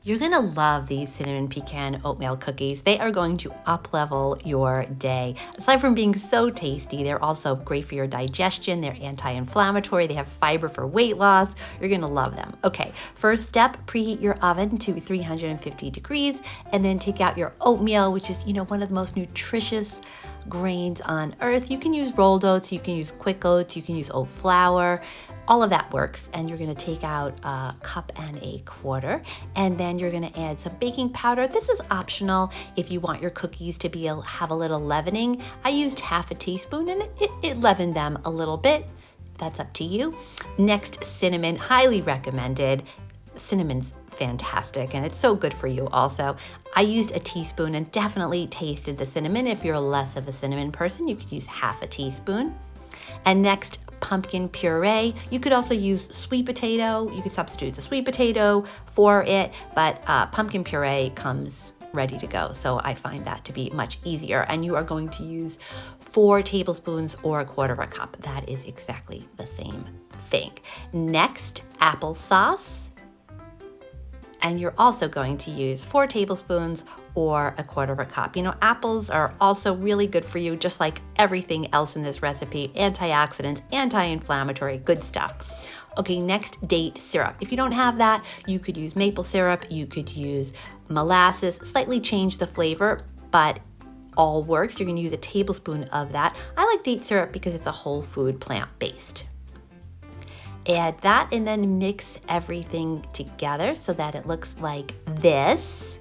You're gonna love these cinnamon pecan oatmeal cookies. They are going to up-level your day. Aside from being so tasty, they're also great for your digestion. They're anti-inflammatory. They have fiber for weight loss. You're gonna love them. Okay, first step, preheat your oven to 350 degrees and then take out your oatmeal, which is, one of the most nutritious grains on earth. You can use rolled oats, you can use quick oats, you can use oat flour. All of that works, and you're gonna take out 1.25 cups, and then you're gonna add some baking powder. This is optional if you want your cookies to have a little leavening. I used 1/2 teaspoon, and it leavened them a little bit. That's up to you. Next, cinnamon, highly recommended. Cinnamon's fantastic, and it's so good for you also. I used a teaspoon and definitely tasted the cinnamon. If you're less of a cinnamon person, you could use 1/2 teaspoon. And next, pumpkin puree. You could also use sweet potato. You could substitute the sweet potato for it, but pumpkin puree comes ready to go. So I find that to be much easier. And you are going to use 4 tablespoons or 1/4 cup. That is exactly the same thing. Next, applesauce. And you're also going to use 4 tablespoons or 1/4 cup. Apples are also really good for you, just like everything else in this recipe. Antioxidants, anti-inflammatory, good stuff. Okay, next, date syrup. If you don't have that, you could use maple syrup, you could use molasses, slightly change the flavor, but all works. You're gonna use a tablespoon of that. I like date syrup because it's a whole food plant-based. Add that and then mix everything together so that it looks like this.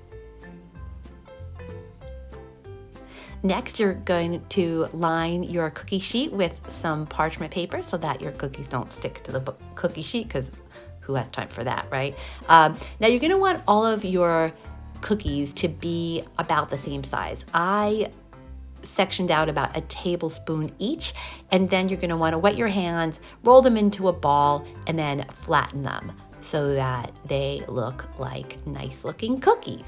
Next, you're going to line your cookie sheet with some parchment paper so that your cookies don't stick to the cookie sheet, because who has time for that, right? Now you're gonna want all of your cookies to be about the same size. I sectioned out about a tablespoon each, and then you're gonna wanna wet your hands, roll them into a ball, and then flatten them so that they look like nice looking cookies.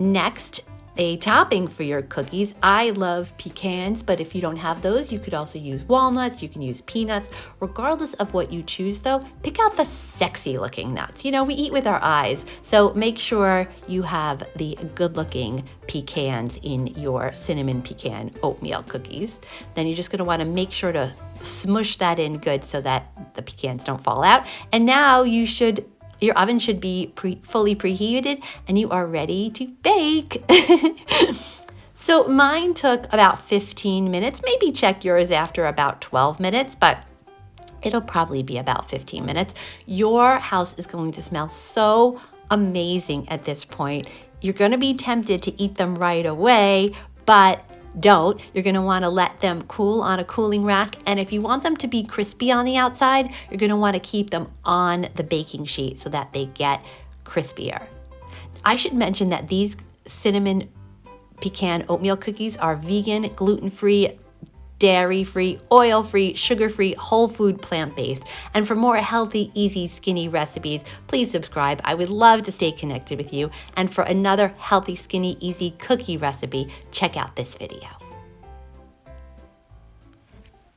Next, a topping for your cookies. I love pecans, but if you don't have those, you could also use walnuts, you can use peanuts. Regardless of what you choose though, pick out the sexy looking nuts. We eat with our eyes, so make sure you have the good looking pecans in your cinnamon pecan oatmeal cookies. Then you're just gonna wanna make sure to smush that in good so that the pecans don't fall out. And now your oven should be fully preheated and you are ready to bake. So mine took about 15 minutes. Maybe check yours after about 12 minutes, but it'll probably be about 15 minutes. Your house is going to smell so amazing at this point. You're gonna be tempted to eat them right away, but don't. You're gonna wanna let them cool on a cooling rack. And if you want them to be crispy on the outside, you're gonna wanna keep them on the baking sheet so that they get crispier. I should mention that these cinnamon pecan oatmeal cookies are vegan, gluten-free, dairy-free, oil-free, sugar-free, whole food, plant-based. And for more healthy, easy, skinny recipes, please subscribe. I would love to stay connected with you. And for another healthy, skinny, easy cookie recipe, check out this video.